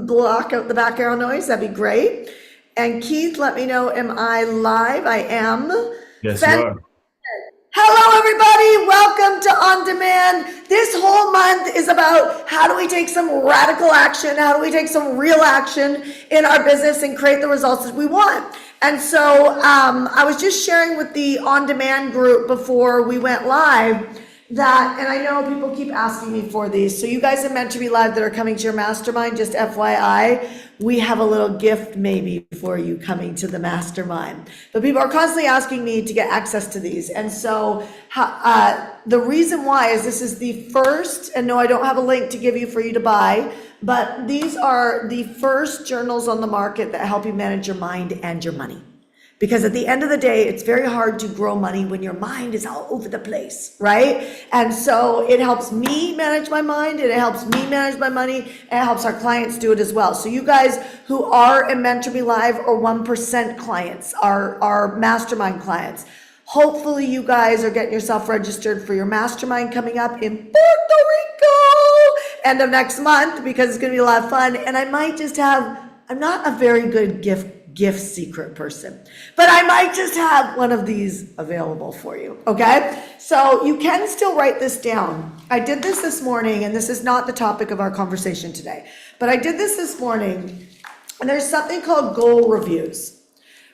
block out the background noise, that'd be great. And Keith, let me know, am I live? I am. Yes, you are. Hello, everybody. Welcome to On Demand. This whole month is about how do we take some radical action? How do we take some real action in our business and create the results that we want? And so I was just sharing with the On Demand group before we went live that, and I know people keep asking me for these. So you guys are meant to be live that are coming to your mastermind, just FYI, we have a little gift maybe for you coming to the mastermind. But people are constantly asking me to get access to these. And so the reason why is this is the first, and no, I don't have a link to give you for you to buy, but these are the first journals on the market that help you manage your mind and your money. Because at the end of the day, it's very hard to grow money when your mind is all over the place, right? And so it helps me manage my mind, and it helps me manage my money, and it helps our clients do it as well. So you guys who are in Mentor Me Live or 1% clients, our mastermind clients, hopefully you guys are getting yourself registered for your mastermind coming up in Puerto Rico end of next month, because it's gonna be a lot of fun. And I might just have, I'm not a very good gift secret person, but I might just have one of these available for you, okay? So you can still write this down. I did this morning, and this is not the topic of our conversation today, but I did this morning, and there's something called goal reviews,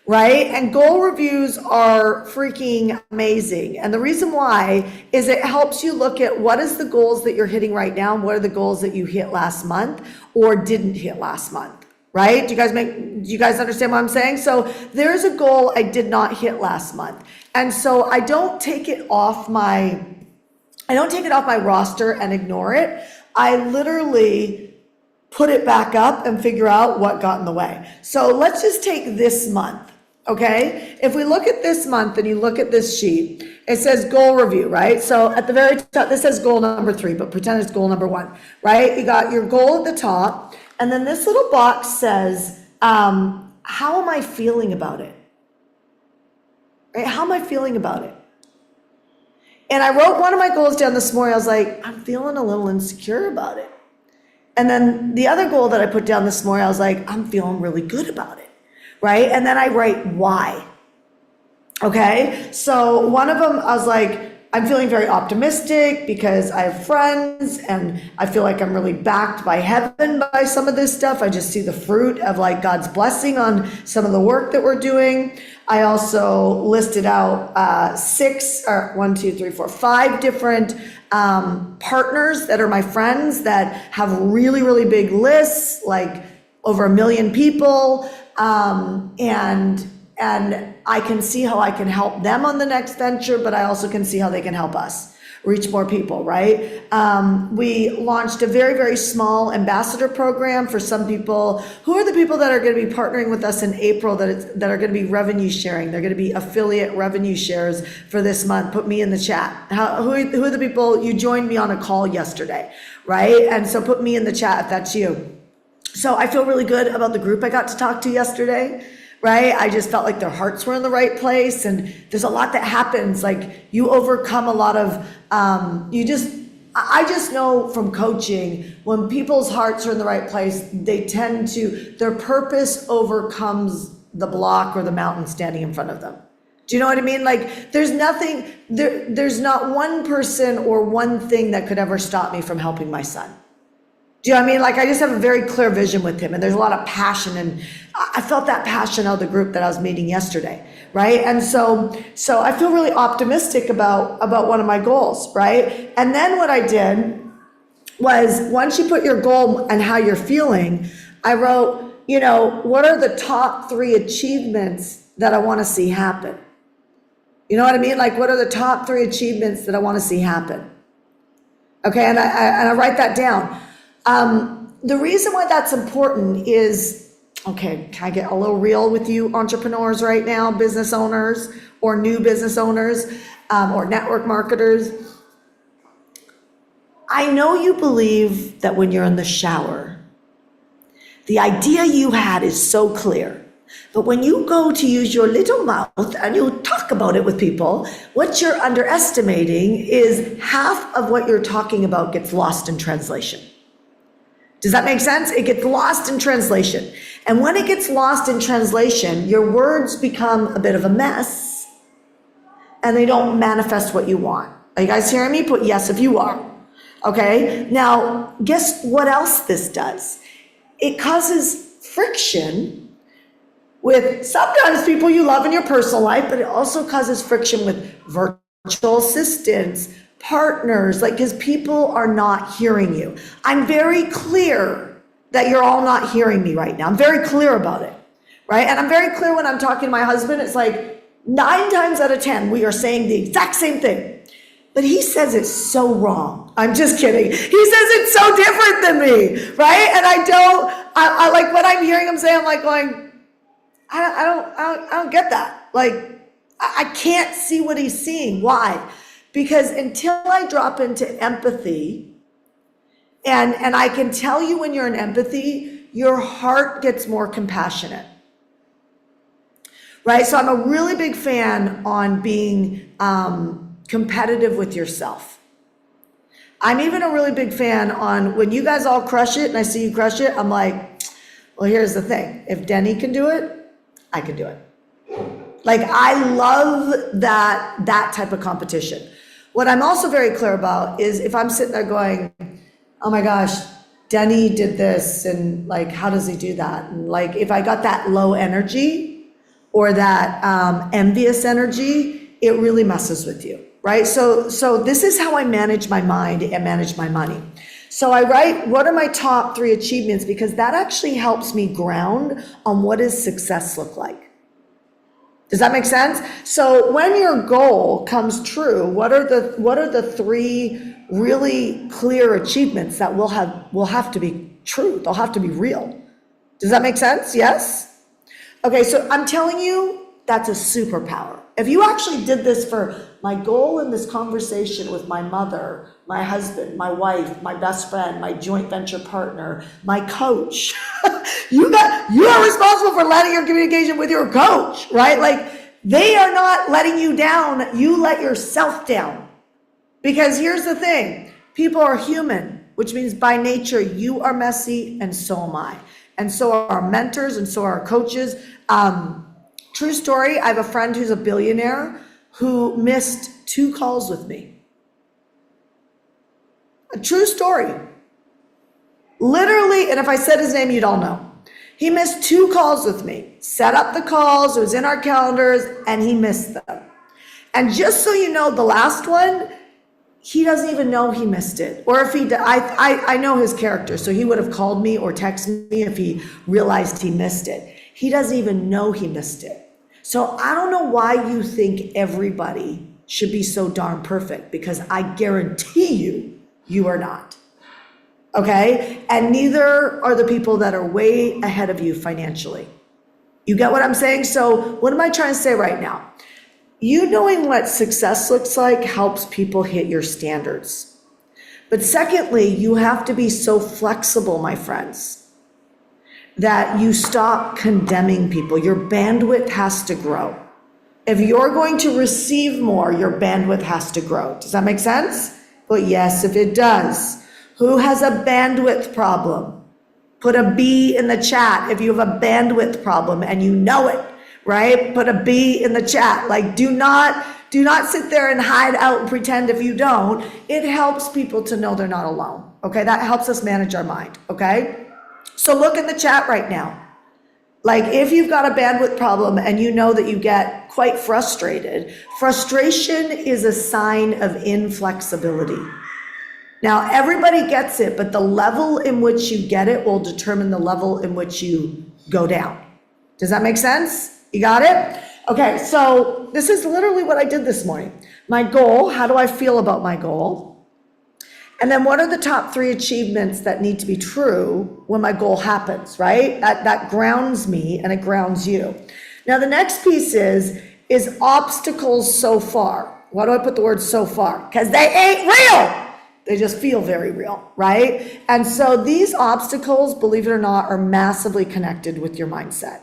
right? And goal reviews are freaking amazing. And the reason why is it helps you look at what is the goals that you're hitting right now, and what are the goals that you hit last month or didn't hit last month. Right? Do you guys understand what I'm saying? So there's a goal I did not hit last month. And so I don't take it off my roster and ignore it. I literally put it back up and figure out what got in the way. So let's just take this month. Okay. If we look at this month and you look at this sheet, it says goal review, right? So at the very top, this says goal number 3, but pretend it's goal number 1, right? You got your goal at the top. And then this little box says, how am I feeling about it? Right? How am I feeling about it? And I wrote one of my goals down this morning. I was like, I'm feeling a little insecure about it. And then the other goal that I put down this morning, I was like, I'm feeling really good about it. Right? And then I write why. Okay? So one of them, I was like, I'm feeling very optimistic because I have friends and I feel like I'm really backed by heaven by some of this stuff. I just see the fruit of like God's blessing on some of the work that we're doing. I also listed out 5 different partners that are my friends that have really, really big lists, like over 1 million people. And I can see how I can help them on the next venture, but I also can see how they can help us reach more people, right? We launched a very, very small ambassador program for some people. Who are the people that are going to be partnering with us in April that are going to be revenue sharing? They're going to be affiliate revenue shares for this month. Put me in the chat. Who are the people? You joined me on a call yesterday, right? And so put me in the chat if that's you. So I feel really good about the group I got to talk to yesterday. Right? I just felt like their hearts were in the right place. And there's a lot that happens. Like you overcome a lot of, I just know from coaching, when people's hearts are in the right place, their purpose overcomes the block or the mountain standing in front of them. Do you know what I mean? Like there's not one person or one thing that could ever stop me from helping my son. Do you know what I mean? Like I just have a very clear vision with him, and there's a lot of passion, and I felt that passion out of the group that I was meeting yesterday, right? And so I feel really optimistic about one of my goals, right? And then what I did was, once you put your goal and how you're feeling, I wrote, what are the top 3 achievements that I want to see happen? You know what I mean? Like what are the top 3 achievements that I want to see happen? Okay, and I write that down. The reason why that's important is, okay, can I get a little real with you entrepreneurs right now, business owners or new business owners or network marketers? I know you believe that when you're in the shower, the idea you had is so clear. But when you go to use your little mouth and you talk about it with people, what you're underestimating is half of what you're talking about gets lost in translation. Does that make sense? It gets lost in translation. And when it gets lost in translation, your words become a bit of a mess and they don't manifest what you want. Are you guys hearing me? Put yes if you are. Okay. Now, guess what else this does? It causes friction with sometimes people you love in your personal life, but it also causes friction with virtual assistants, partners, like, because people are not hearing you. I'm very clear that you're all not hearing me right now. I'm very clear about it, right? And I'm very clear when I'm talking to my husband. It's like 9 times out of 10, we are saying the exact same thing. But he says it's so wrong. I'm just kidding. He says it's so different than me, right? And I like what I'm hearing him say, I'm like going, I don't get that. Like, I can't see what he's seeing. Why? Because until I drop into empathy, and I can tell you when you're in empathy, your heart gets more compassionate, right? So I'm a really big fan on being competitive with yourself. I'm even a really big fan on when you guys all crush it and I see you crush it, I'm like, well, here's the thing. If Denny can do it, I can do it. Like, I love that type of competition. What I'm also very clear about is if I'm sitting there going, oh my gosh, Denny did this, and like, how does he do that? And like, if I got that low energy or that envious energy, it really messes with you, right? So this is how I manage my mind and manage my money. So I write, what are my top 3 achievements? Because that actually helps me ground on what does success look like. Does that make sense? So when your goal comes true, what are the 3 really clear achievements that will have to be true? They'll have to be real. Does that make sense? Yes? Okay, so I'm telling you, that's a superpower. If you actually did this for my goal in this conversation with my mother, my husband, my wife, my best friend, my joint venture partner, my coach, you are responsible for letting your communication with your coach, right? Like, they are not letting you down. You let yourself down. Because here's the thing. People are human, which means by nature, you are messy and so am I. And so are our mentors and so are our coaches. True story, I have a friend who's a billionaire who missed 2 calls with me. A true story. Literally, and if I said his name, you'd all know. He missed 2 calls with me, set up the calls, it was in our calendars, and he missed them. And just so you know, the last one, he doesn't even know he missed it. Or if he, I know his character, so he would have called me or texted me if he realized he missed it. He doesn't even know he missed it. So I don't know why you think everybody should be so darn perfect, because I guarantee you are not. Okay? And neither are the people that are way ahead of you financially. You get what I'm saying? So what am I trying to say right now? You knowing what success looks like helps people hit your standards. But secondly, you have to be so flexible, my friends, that you stop condemning people. Your bandwidth has to grow. If you're going to receive more, your bandwidth has to grow. Does that make sense? Well, yes, if it does. Who has a bandwidth problem? Put a B in the chat if you have a bandwidth problem and you know it, right? Put a B in the chat. Like, do not sit there and hide out and pretend if you don't. It helps people to know they're not alone, okay? That helps us manage our mind, okay? So look in the chat right now. Like, if you've got a bandwidth problem and you know that you get quite frustrated, frustration is a sign of inflexibility. Now, everybody gets it, but the level in which you get it will determine the level in which you go down. Does that make sense? You got it? Okay, so this is literally what I did this morning. My goal, how do I feel about my goal? And then what are the top 3 achievements that need to be true when my goal happens, right? That grounds me and it grounds you. Now, the next piece is obstacles so far. Why do I put the word so far? Because they ain't real. They just feel very real, right? And so these obstacles, believe it or not, are massively connected with your mindset.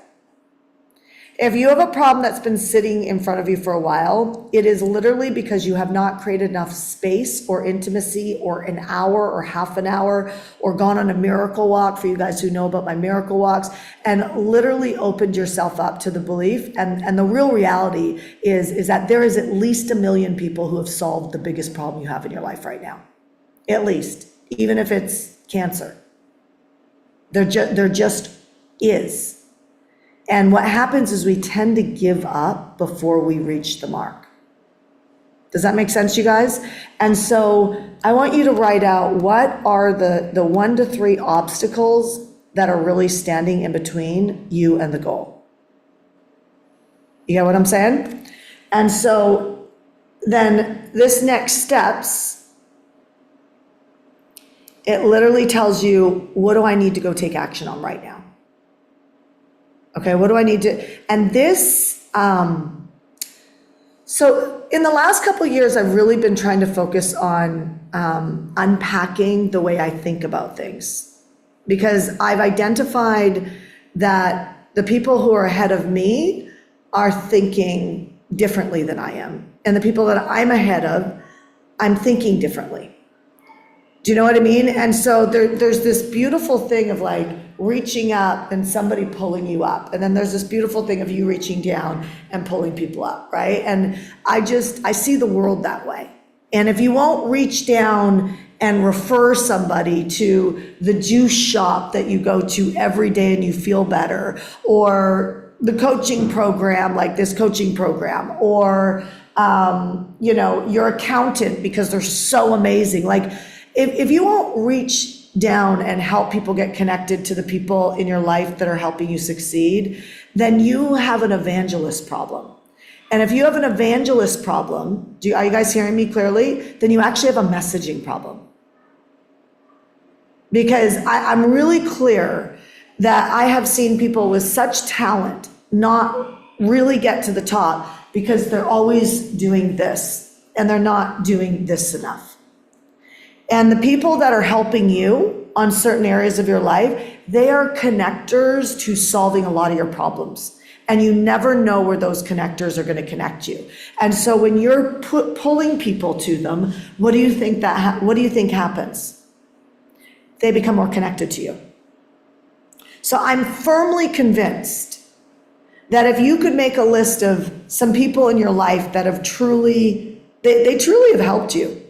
If you have a problem that's been sitting in front of you for a while, it is literally because you have not created enough space or intimacy or an hour or half an hour or gone on a miracle walk, for you guys who know about my miracle walks, and literally opened yourself up to the belief. And the real reality is that there is at least 1 million people who have solved the biggest problem you have in your life right now. At least, even if it's cancer. There just is. And what happens is we tend to give up before we reach the mark. Does that make sense, you guys? And so I want you to write out what are the 1 to 3 obstacles that are really standing in between you and the goal. You get what I'm saying? And so then this next steps, it literally tells you, what do I need to go take action on right now? Okay, what do I need to, and this, so in the last couple of years, I've really been trying to focus on unpacking the way I think about things, because I've identified that the people who are ahead of me are thinking differently than I am. And the people that I'm ahead of, I'm thinking differently. Do you know what I mean? And so there's this beautiful thing of like reaching up and somebody pulling you up. And then there's this beautiful thing of you reaching down and pulling people up, right? And I see the world that way. And if you won't reach down and refer somebody to the juice shop that you go to every day and you feel better, or the coaching program, like this coaching program, or, your accountant because they're so amazing. Like, if you won't reach down and help people get connected to the people in your life that are helping you succeed, then you have an evangelist problem. And if you have an evangelist problem, are you guys hearing me clearly? Then you actually have a messaging problem. Because I'm really clear that I have seen people with such talent not really get to the top because they're always doing this and they're not doing this enough. And the people that are helping you on certain areas of your life, they are connectors to solving a lot of your problems. And you never know where those connectors are going to connect you. And so when you're pulling people to them, what do you think happens? They become more connected to you. So I'm firmly convinced that if you could make a list of some people in your life that have truly, they truly have helped you.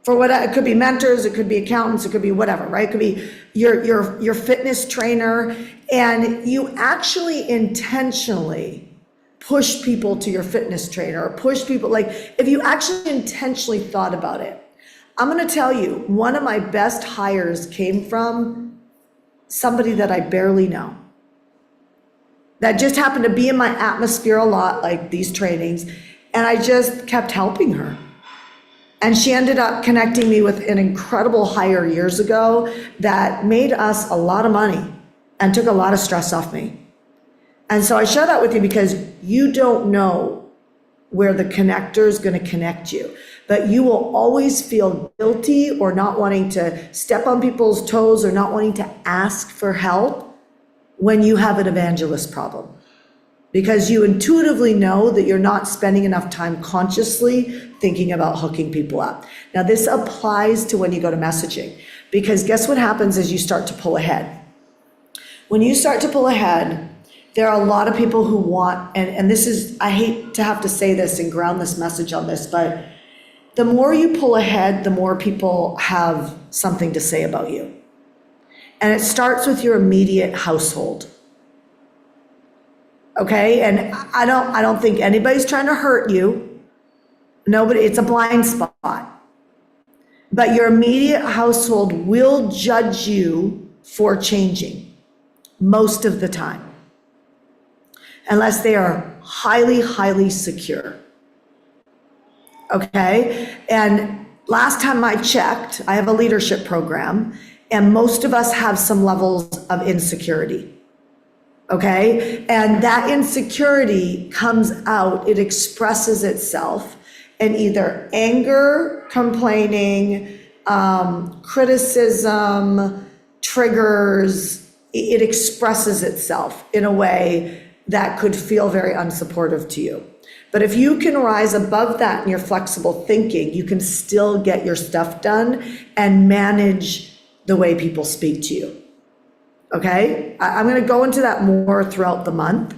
For what, it could be mentors, it could be accountants, it could be whatever, right? It could be your fitness trainer, and you actually intentionally push people to your fitness trainer, or push people, like if you actually intentionally thought about it. I'm gonna tell you, one of my best hires came from somebody that I barely know. That just happened to be in my atmosphere a lot, like these trainings, and I just kept helping her. And she ended up connecting me with an incredible hire years ago that made us a lot of money and took a lot of stress off me. And so I share that with you because you don't know where the connector is going to connect you, but you will always feel guilty or not wanting to step on people's toes or not wanting to ask for help when you have an evangelist problem. Because you intuitively know that you're not spending enough time consciously thinking about hooking people up. Now, this applies to when you go to messaging, because guess what happens is you start to pull ahead. When you start to pull ahead, there are a lot of people who want, and this is, I hate to have to say this and ground this message on this, but the more you pull ahead, the more people have something to say about you. And it starts with your immediate household. Okay, and I don't think anybody's trying to hurt you. Nobody, it's a blind spot. But your immediate household will judge you for changing most of the time, unless they are highly, highly secure. Okay, and last time I checked, I have a leadership program, and most of us have some levels of insecurity. Okay, and that insecurity comes out, it expresses itself in either anger, complaining, criticism, triggers. It expresses itself in a way that could feel very unsupportive to you. But if you can rise above that in your flexible thinking, you can still get your stuff done and manage the way people speak to you. Okay? I'm going to go into that more throughout the month.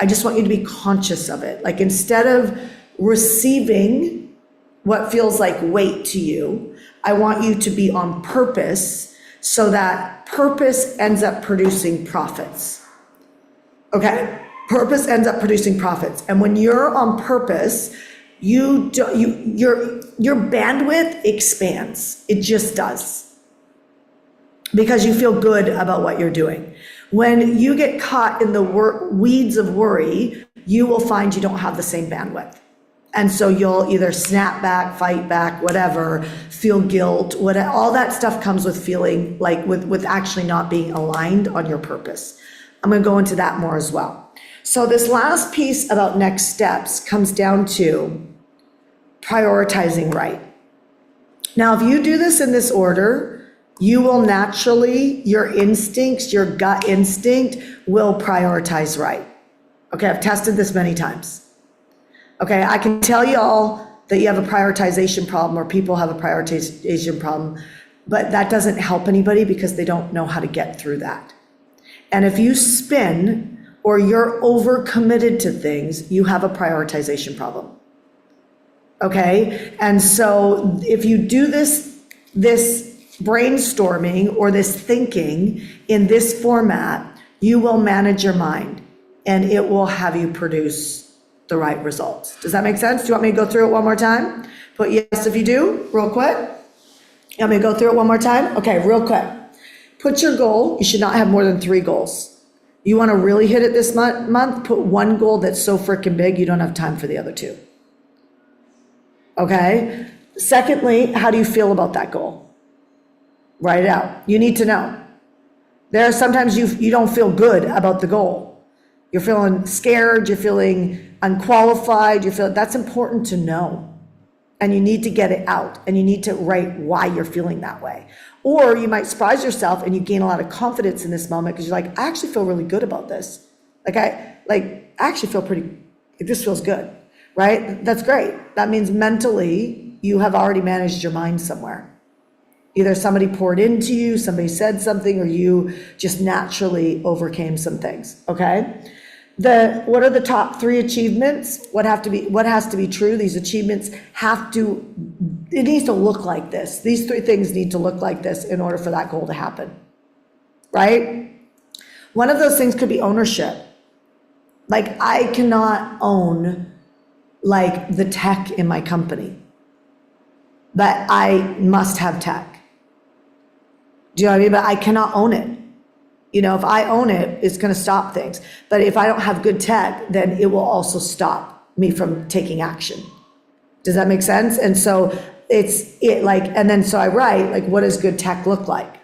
I just want you to be conscious of it. Like, instead of receiving what feels like weight to you, I want you to be on purpose so that purpose ends up producing profits. Okay? Purpose ends up producing profits. And when you're on purpose, your bandwidth expands. It just does. Because you feel good about what you're doing. When you get caught in the weeds of worry, you will find you don't have the same bandwidth. And so you'll either snap back, fight back, whatever, feel guilt, all that stuff comes with feeling like with actually not being aligned on your purpose. I'm going to go into that more as well. So this last piece about next steps comes down to prioritizing right. Now, if you do this in this order, you will naturally, your instincts, your gut instinct will prioritize right. Okay, I've tested this many times. Okay, I can tell y'all that you have a prioritization problem, or people have a prioritization problem, but that doesn't help anybody because they don't know how to get through that. And if you spin or you're overcommitted to things, you have a prioritization problem. Okay, and so if you do this brainstorming or this thinking in this format, you will manage your mind and it will have you produce the right results. Does that make sense? Do you want me to go through it one more time? Put yes if you do, real quick. You want me to go through it one more time? Okay, real quick. Put your goal. You should not have more than 3 goals. You want to really hit it this month, put one goal that's so freaking big you don't have time for the other 2. Okay? Secondly, how do you feel about that goal? Write it out. You need to know. There are sometimes you don't feel good about the goal. You're feeling scared, you're feeling unqualified, that's important to know. And you need to get it out, and you need to write why you're feeling that way. Or you might surprise yourself and you gain a lot of confidence in this moment because you're like, I actually feel really good about this. I actually feel this feels good, right? That's great. That means mentally you have already managed your mind somewhere. Either somebody poured into you, somebody said something, or you just naturally overcame some things, okay? What are the top 3 achievements? What has to be true? These achievements it needs to look like this. These 3 things need to look like this in order for that goal to happen, right? One of those things could be ownership. Like, I cannot own the tech in my company, but I must have tech. Do you know what I mean? But I cannot own it. If I own it, it's going to stop things. But if I don't have good tech, then it will also stop me from taking action. Does that make sense? And so so I write, what does good tech look like?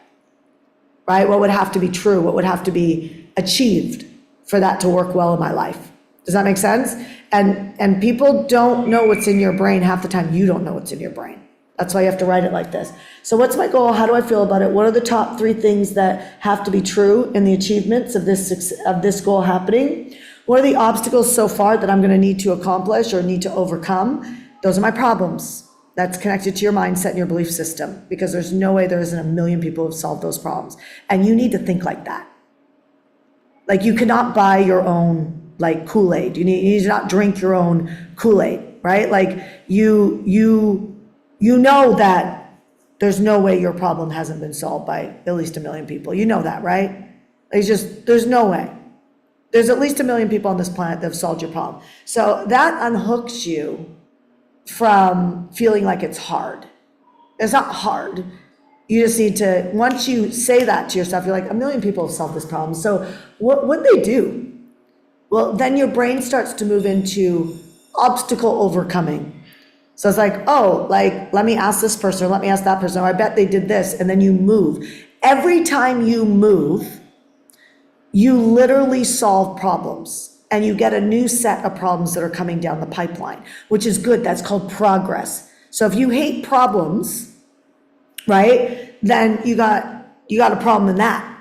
Right? What would have to be true? What would have to be achieved for that to work well in my life? Does that make sense? And people don't know what's in your brain. Half the time, you don't know what's in your brain. That's why you have to write it like this. So what's my goal? How do I feel about it? What are the top 3 things that have to be true in the achievements of this goal happening? What are the obstacles so far that I'm going to need to accomplish or need to overcome? Those are my problems. That's connected to your mindset and your belief system, because there's no way there isn't a million people who have solved those problems. And you need to think like that. You cannot buy your own Kool-Aid. You need to not drink your own Kool-Aid, right? You know that there's no way your problem hasn't been solved by at least 1 million people. You know that, right? There's no way. There's at least 1 million people on this planet that have solved your problem. So that unhooks you from feeling like it's hard. It's not hard. You just need to, once you say that to yourself, you're like, 1 million people have solved this problem. So what they do? Well, then your brain starts to move into obstacle overcoming. So it's let me ask this person, or let me ask that person, or I bet they did this, and then you move. Every time you move, you literally solve problems, and you get a new set of problems that are coming down the pipeline, which is good. That's called progress. So if you hate problems, right, then you got a problem in that.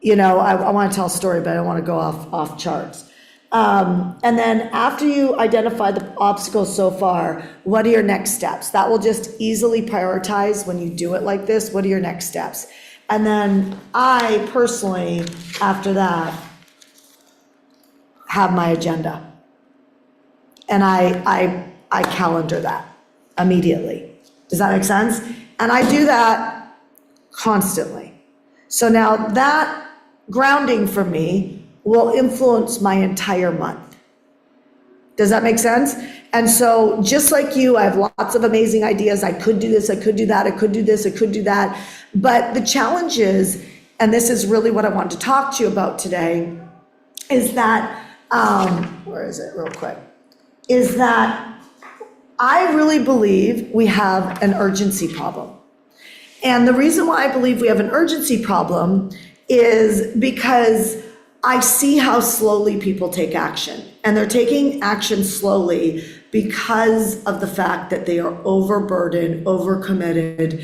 I want to tell a story, but I don't want to go off charts. And then after you identify the obstacles so far, what are your next steps? That will just easily prioritize when you do it like this. What are your next steps? And then I personally, after that, have my agenda. And I calendar that immediately. Does that make sense? And I do that constantly. So now that grounding for me will influence my entire month. Does that make sense? And so just like you, I have lots of amazing ideas. I could do this, I could do that, I could do this, I could do that. But the challenge is, and this is really what I wanted to talk to you about today, is that, where is it real quick? Is that I really believe we have an urgency problem. And the reason why I believe we have an urgency problem is because I see how slowly people take action, and they're taking action slowly because of the fact that they are overburdened, overcommitted.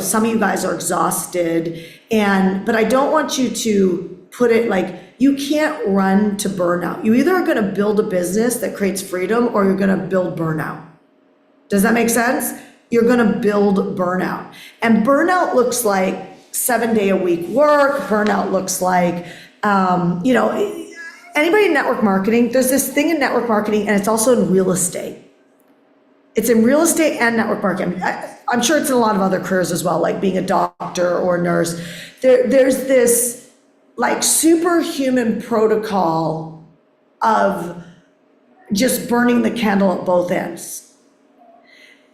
Some of you guys are exhausted, but I don't want you to put it like, you can't run to burnout. You either are going to build a business that creates freedom, or you're going to build burnout. Does that make sense? You're going to build burnout. And burnout looks like 7-day-a-week work. Burnout looks like, anybody in network marketing, there's this thing in network marketing, and it's also in real estate. It's in real estate and network marketing. I'm sure it's in a lot of other careers as well, like being a doctor or a nurse. There's this like superhuman protocol of just burning the candle at both ends.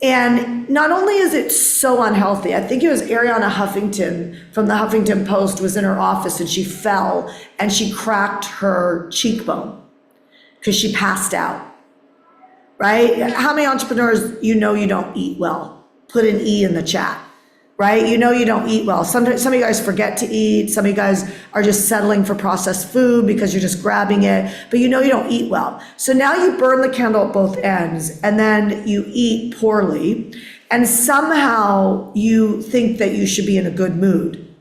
And not only is it so unhealthy, I think it was Ariana Huffington from the Huffington Post was in her office and she fell and she cracked her cheekbone because she passed out, right? How many entrepreneurs you don't eat well? Put an E in the chat, right? You don't eat well. Some of you guys forget to eat. Some of you guys are just settling for processed food because you're just grabbing it, but you don't eat well. So now you burn the candle at both ends, and then you eat poorly, and somehow you think that you should be in a good mood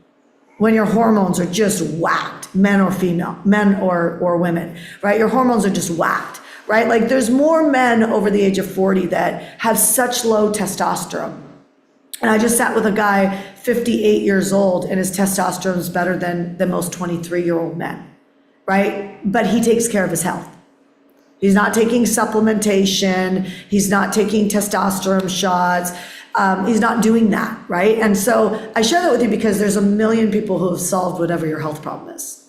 when your hormones are just whacked, men or female, men or women, right? Your hormones are just whacked, right? Like there's more men over the age of 40 that have such low testosterone. And I just sat with a guy, 58 years old, and his testosterone is better than most 23-year-old men, right? But he takes care of his health. He's not taking supplementation. He's not taking testosterone shots. He's not doing that, right? And so I share that with you because there's a million people who have solved whatever your health problem is.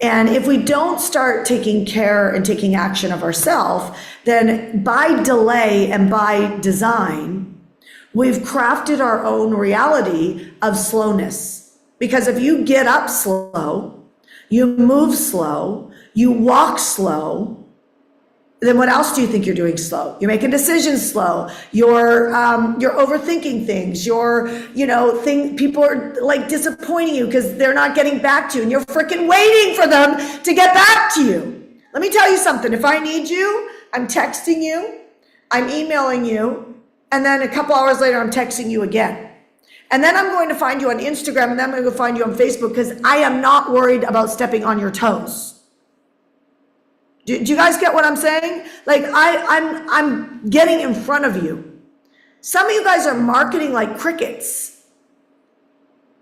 And if we don't start taking care and taking action of ourselves, then by delay and by design, we've crafted our own reality of slowness. Because if you get up slow, you move slow, you walk slow, then what else do you think you're doing slow? You're making decisions slow. You're overthinking things. People are like disappointing you because they're not getting back to you, and you're freaking waiting for them to get back to you. Let me tell you something. If I need you, I'm texting you, I'm emailing you, and then a couple hours later, I'm texting you again. And then I'm going to find you on Instagram, and then I'm going to go find you on Facebook because I am not worried about stepping on your toes. Do you guys get what I'm saying? Like I'm getting in front of you. Some of you guys are marketing like crickets.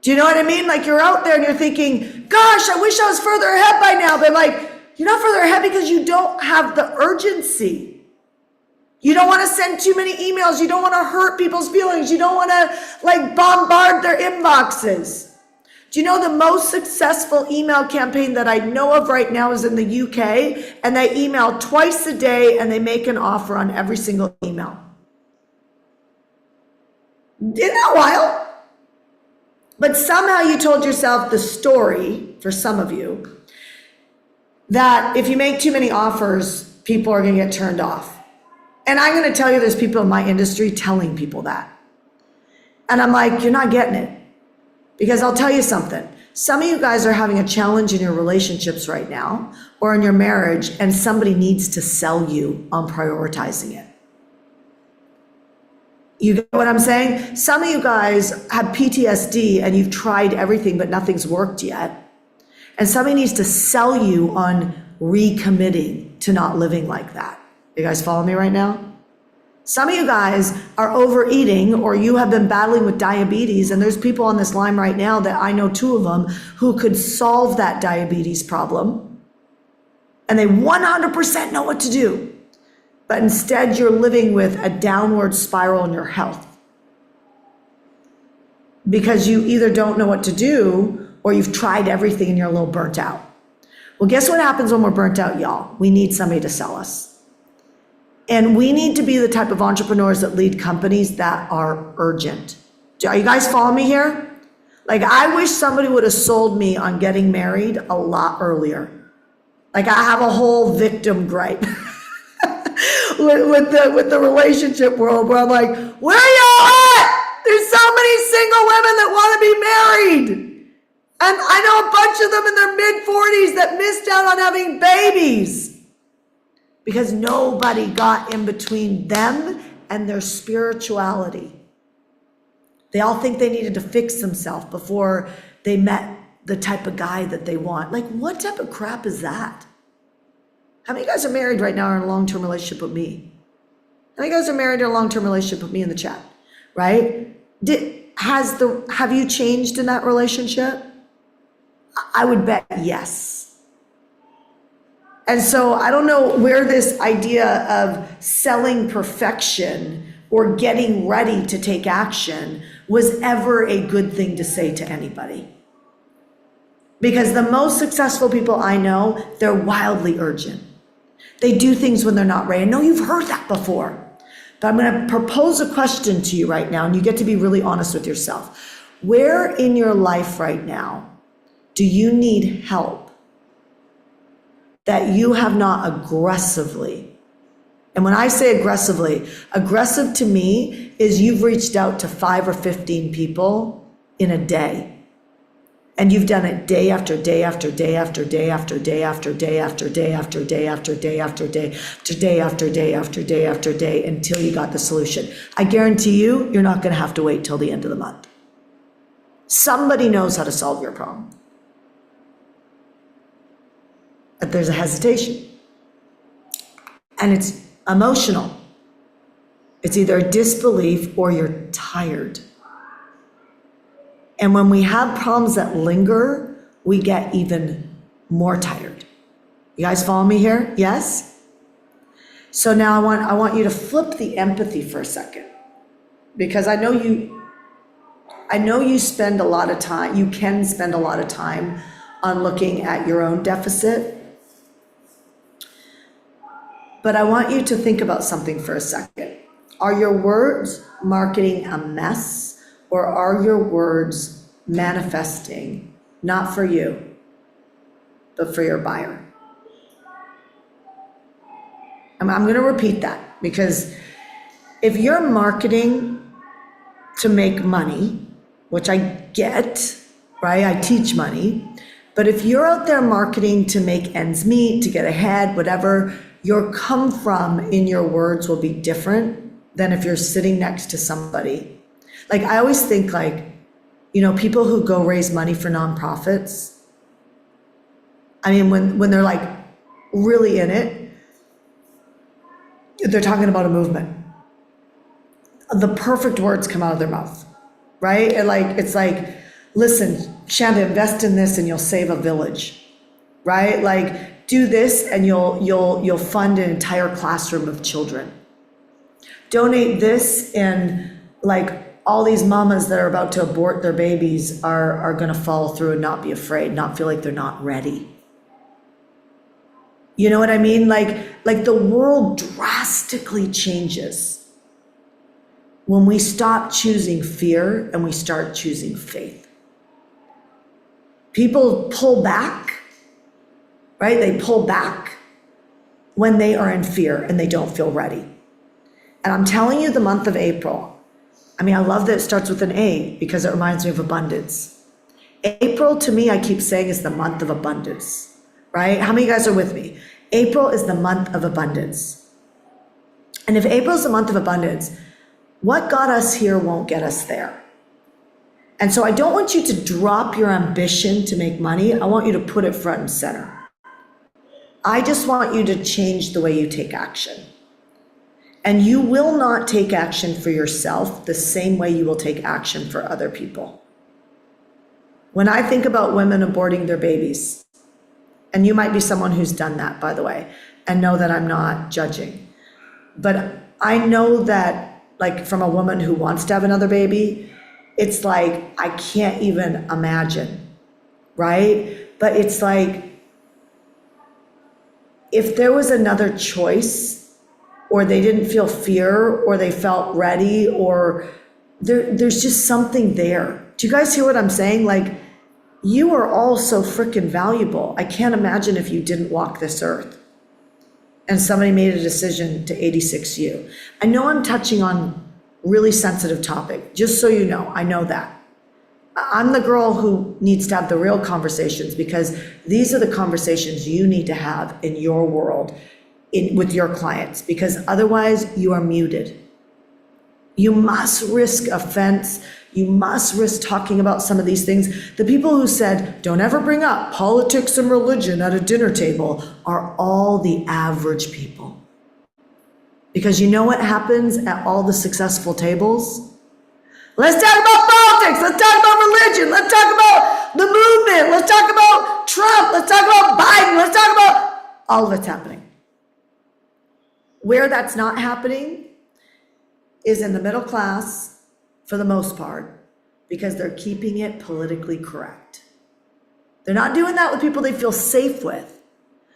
Do you know what I mean? Like you're out there and you're thinking, gosh, I wish I was further ahead by now. But like, you're not further ahead because you don't have the urgency. You don't want to send too many emails. You don't want to hurt people's feelings. You don't want to like bombard their inboxes. Do you know the most successful email campaign that I know of right now is in the UK, and they email twice a day and they make an offer on every single email. Isn't that wild? But somehow you told yourself the story, for some of you, that if you make too many offers, people are going to get turned off. And I'm going to tell you, there's people in my industry telling people that. And I'm like, you're not getting it. Because I'll tell you something. Some of you guys are having a challenge in your relationships right now or in your marriage, and somebody needs to sell you on prioritizing it. You get what I'm saying? Some of you guys have PTSD and you've tried everything, but nothing's worked yet. And somebody needs to sell you on recommitting to not living like that. You guys follow me right now? Some of you guys are overeating, or you have been battling with diabetes, and there's people on this line right now that I know, 2 of them, who could solve that diabetes problem. And they 100% know what to do. But instead you're living with a downward spiral in your health. Because you either don't know what to do, or you've tried everything and you're a little burnt out. Well, guess what happens when we're burnt out, y'all? We need somebody to sell us. And we need to be the type of entrepreneurs that lead companies that are urgent. Are you guys following me here? Like, I wish somebody would have sold me on getting married a lot earlier. Like, I have a whole victim gripe with the relationship world, where I'm like, where are y'all at? There's so many single women that want to be married. And I know a bunch of them in their mid-40s that missed out on having babies because nobody got in between them and their spirituality. They all think they needed to fix themselves before they met the type of guy that they want. Like, what type of crap is that? How many of you guys are married right now or in a long-term relationship with me? How many of you guys are married in a long-term relationship with me in the chat, right? Have you changed in that relationship? I would bet yes. And so I don't know where this idea of selling perfection or getting ready to take action was ever a good thing to say to anybody. Because the most successful people I know, they're wildly urgent. They do things when they're not ready. I know you've heard that before. But I'm going to propose a question to you right now, and you get to be really honest with yourself. Where in your life right now do you need help that you have not aggressively? And when I say aggressively, aggressive to me is you've reached out to 5 or 15 people in a day. And you've done it day after day after day after day after day after day after day after day after day after day after day after day after day after day until you got the solution. I guarantee you, you're not going to have to wait till the end of the month. Somebody knows how to solve your problem. But there's a hesitation. And it's emotional. It's either a disbelief or you're tired. And when we have problems that linger, we get even more tired. You guys follow me here? Yes? So now I want you to flip the empathy for a second. Because I know you spend a lot of time, you can spend a lot of time on looking at your own deficit. But I want you to think about something for a second. Are your words marketing a mess? Or are your words manifesting, not for you, but for your buyer? I'm going to repeat that, because if you're marketing to make money, which I get, right? I teach money. But if you're out there marketing to make ends meet, to get ahead, whatever, your come from in your words will be different than if you're sitting next to somebody. Like, I always think, like, you know, people who go raise money for nonprofits, I mean, when they're like really in it, they're talking about a movement. The perfect words come out of their mouth, right? And like, it's like, listen, Shanda, invest in this and you'll save a village, right? Like, do this and you'll fund an entire classroom of children. Donate this and like, all these mamas that are about to abort their babies are going to follow through and not be afraid, not feel like they're not ready. You know what I mean? Like the world drastically changes when we stop choosing fear and we start choosing faith. People pull back, right? They pull back when they are in fear and they don't feel ready. And I'm telling you, the month of April, I mean, I love that it starts with an A because it reminds me of abundance. April, to me, I keep saying, is the month of abundance, right? How many of you guys are with me? April is the month of abundance. And if April is the month of abundance, What got us here won't get us there. And so I don't want you to drop your ambition to make money. I want you to put it front and center. I just want you to change the way you take action. And you will not take action for yourself the same way you will take action for other people. When I think about women aborting their babies, and you might be someone who's done that, by the way, and know that I'm not judging, but I know that, like, from a woman who wants to have another baby, it's like, I can't even imagine, right? But it's like, if there was another choice, or they didn't feel fear, or they felt ready, or there's just something there. Do you guys hear what I'm saying? Like, you are all so freaking valuable. I can't imagine if you didn't walk this earth and somebody made a decision to 86 you. I know I'm touching on really sensitive topic, just so you know, I know that. I'm the girl who needs to have the real conversations, because these are the conversations you need to have in your world, with your clients, because otherwise you are muted. You must risk offense. You must risk talking about some of these things. The people who said, don't ever bring up politics and religion at a dinner table, are all the average people. Because you know what happens at all the successful tables? Let's talk about politics. Let's talk about religion. Let's talk about the movement. Let's talk about Trump. Let's talk about Biden. Let's talk about all of it's happening. Where that's not happening is in the middle class, for the most part, because they're keeping it politically correct. They're not doing that with people they feel safe with.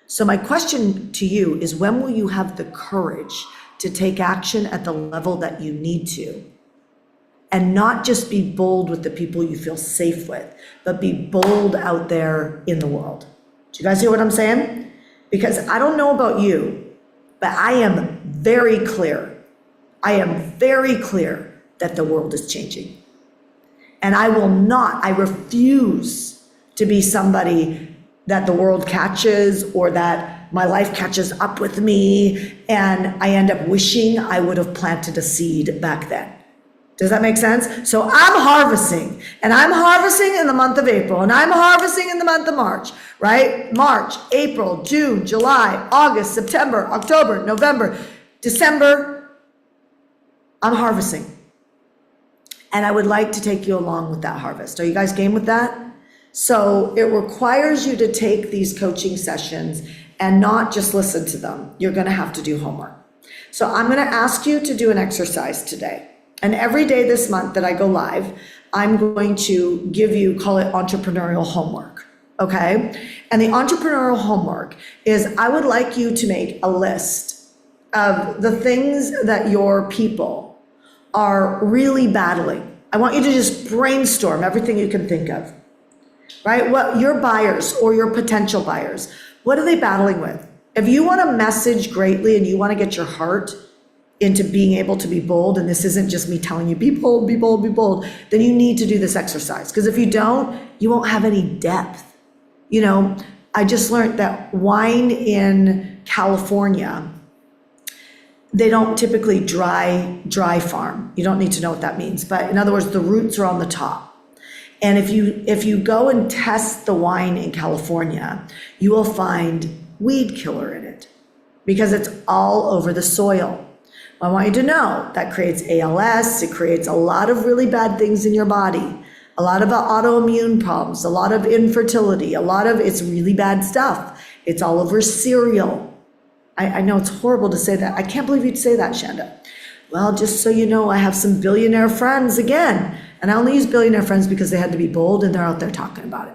So my question to you is, when will you have the courage to take action at the level that you need to? And not just be bold with the people you feel safe with, but be bold out there in the world. Do you guys hear what I'm saying? Because I don't know about you, but I am very clear. I am very clear that the world is changing. And I refuse to be somebody that the world catches, or that my life catches up with me and I end up wishing I would have planted a seed back then. Does that make sense? So I'm harvesting, and I'm harvesting in the month of April, and I'm harvesting in the month of March, right? March, April, June, July, August, September, October, November, December. I'm harvesting. And I would like to take you along with that harvest. Are you guys game with that? So it requires you to take these coaching sessions and not just listen to them. You're going to have to do homework. So I'm going to ask you to do an exercise today. And every day this month that I go live, I'm going to give you, call it entrepreneurial homework, okay? And the entrepreneurial homework is, I would like you to make a list of the things that your people are really battling. I want you to just brainstorm everything you can think of, right? What your buyers or your potential buyers, what are they battling with? If you want to message greatly and you want to get your heart into being able to be bold, and this isn't just me telling you, be bold, be bold, be bold, then you need to do this exercise. Because if you don't, you won't have any depth. You know, I just learned that wine in California, they don't typically dry farm. You don't need to know what that means. But in other words, the roots are on the top. And if you go and test the wine in California, you will find weed killer in it, because it's all over the soil. I want you to know that creates ALS, it creates a lot of really bad things in your body, a lot of autoimmune problems, a lot of infertility, it's really bad stuff. It's all over cereal. I know it's horrible to say that. I can't believe you'd say that, Shanda. Well, just so you know, I have some billionaire friends again, and I only use billionaire friends because they had to be bold and they're out there talking about it,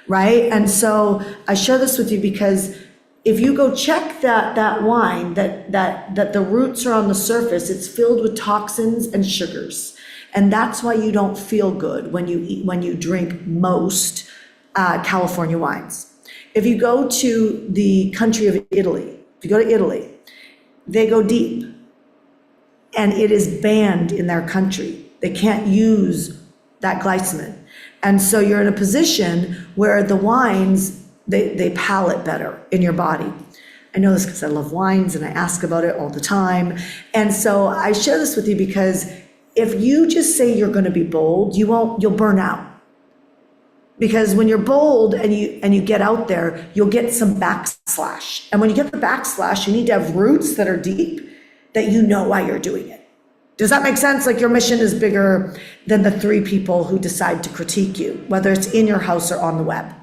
right? And so I share this with you because if you go check that wine, that the roots are on the surface, it's filled with toxins and sugars. And that's why you don't feel good when you drink most California wines. If you go to the country of Italy, they go deep. And it is banned in their country. They can't use that glycerin. And so you're in a position where the wines, they palate better in your body. I know this because I love wines and I ask about it all the time. And so I share this with you because if you just say you're going to be bold, you'll burn out. Because when you're bold and you get out there, you'll get some backslash. And when you get the backslash, you need to have roots that are deep, that you know why you're doing it. Does that make sense? Like your mission is bigger than the 3 people who decide to critique you, whether it's in your house or on the web,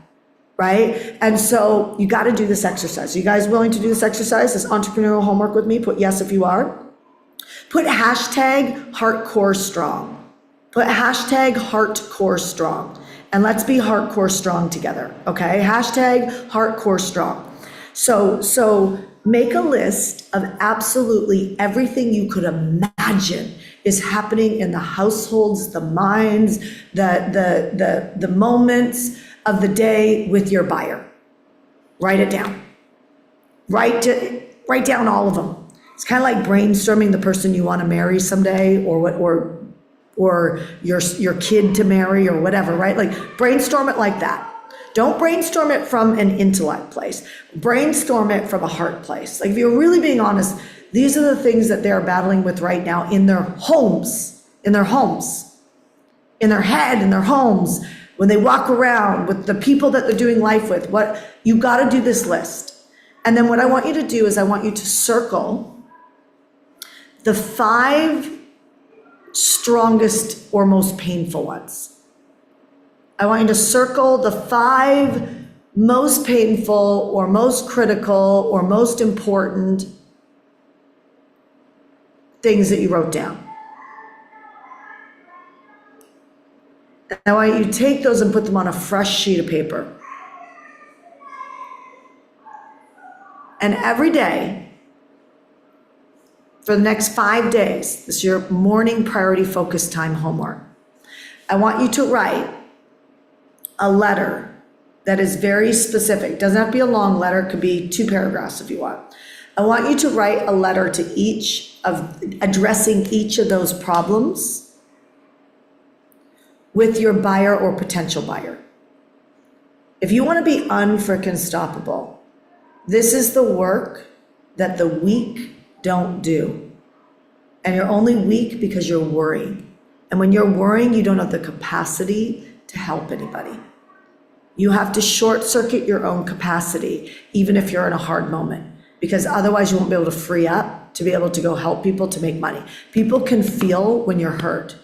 right? And so you got to do this exercise. Are you guys willing to do this exercise, this entrepreneurial homework with me? Put yes if you are. Put hashtag heartcore strong. Put hashtag heartcore strong. And let's be hardcore strong together, okay? Hashtag hardcore strong. So make a list of absolutely everything you could imagine is happening in the households, the minds, the moments of the day with your buyer. Write it down. Write down all of them. It's kind of like brainstorming the person you want to marry someday, or your kid to marry or whatever, right? Like brainstorm it like that. Don't brainstorm it from an intellect place. Brainstorm it from a heart place. Like if you're really being honest, these are the things that they're battling with right now in their homes, in their head, in their homes, when they walk around with the people that they're doing life with. What you got to do this list. And then what I want you to do is I want you to circle the 5 strongest or most painful ones. I want you to circle the 5 most painful or most critical or most important things that you wrote down. And I want you to take those and put them on a fresh sheet of paper. And every day, for the next 5 days, this is your morning priority focus time homework. I want you to write a letter that is very specific. It doesn't have to be a long letter. It could be 2 paragraphs if you want. I want you to write a letter to addressing each of those problems with your buyer or potential buyer. If you want to be unfrickin' stoppable, this is the work that the weak don't do. And you're only weak because you're worrying. And when you're worrying, you don't have the capacity to help anybody. You have to short circuit your own capacity, even if you're in a hard moment, because otherwise you won't be able to free up to be able to go help people to make money. People can feel when you're hurt.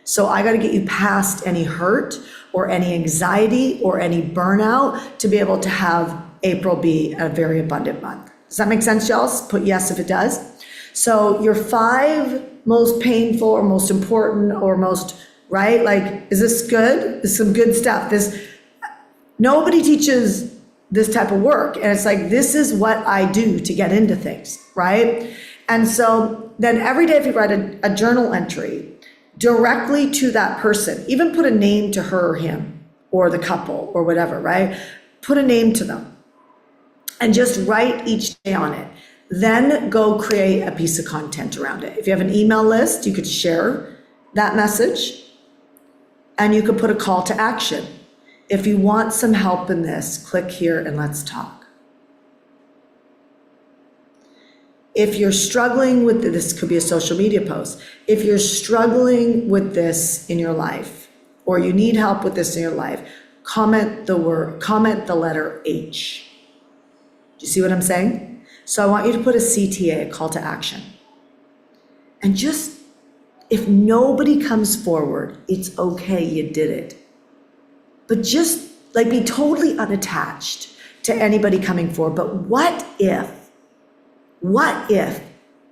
So I got to get you past any hurt or any anxiety or any burnout to be able to have April be a very abundant month. Does that make sense, y'all? Put yes if it does. So your 5 most painful or most important or most, right? Like, is this good? This is some good stuff. Nobody teaches this type of work. And it's like, this is what I do to get into things, right? And so then every day if you write a journal entry directly to that person, even put a name to her or him or the couple or whatever, right? Put a name to them and just write each day on it. Then go create a piece of content around it. If you have an email list, you could share that message and you could put a call to action. If you want some help in this, click here and let's talk. If you're struggling with this, could be a social media post. If you're struggling with this in your life, or you need help with this in your life, comment the letter H. Do you see what I'm saying? So I want you to put a CTA, a call to action. And just, if nobody comes forward, it's okay, you did it. But just like be totally unattached to anybody coming forward. But what if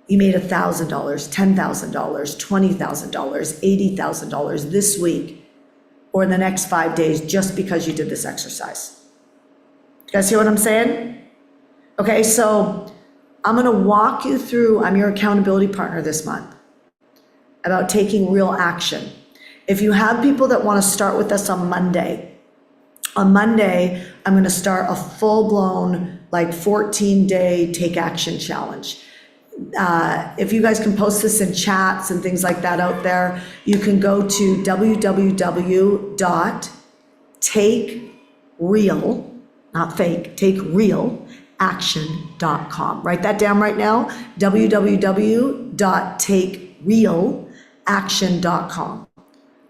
you made $1,000, $10,000, $20,000, $80,000 this week or in the next 5 days just because you did this exercise? You guys hear what I'm saying? Okay, so I'm gonna walk you through, I'm your accountability partner this month, about taking real action. If you have people that wanna start with us on Monday, I'm gonna start a full-blown, like 14-day take action challenge. If you guys can post this in chats and things like that out there, you can go to www.takereal, not fake, takereal, www.takerealaction.com. Write that down right now, www.takerealaction.com.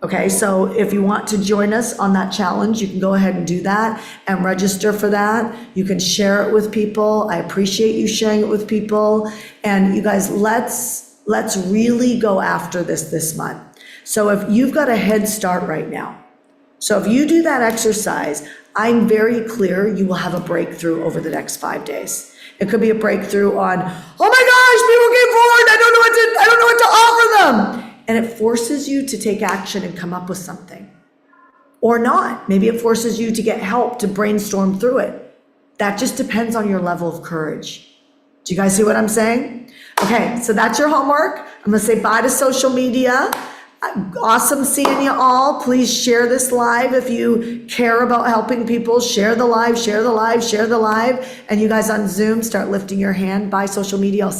Okay, so if you want to join us on that challenge, you can go ahead and do that and register for that. You can share it with people. I appreciate you sharing it with people. And you guys, let's really go after this month. So if you've got a head start right now, so if you do that exercise, I'm very clear you will have a breakthrough over the next 5 days. It could be a breakthrough on, oh my gosh, people came forward, I don't know what to offer them. And it forces you to take action and come up with something. Or not. Maybe it forces you to get help to brainstorm through it. That just depends on your level of courage. Do you guys see what I'm saying? Okay, so that's your homework. I'm gonna say bye to social media. Awesome seeing you all. Please share this live if you care about helping people. Share the live, share the live, share the live. And you guys on Zoom, start lifting your hand. Bye social media. I'll see you.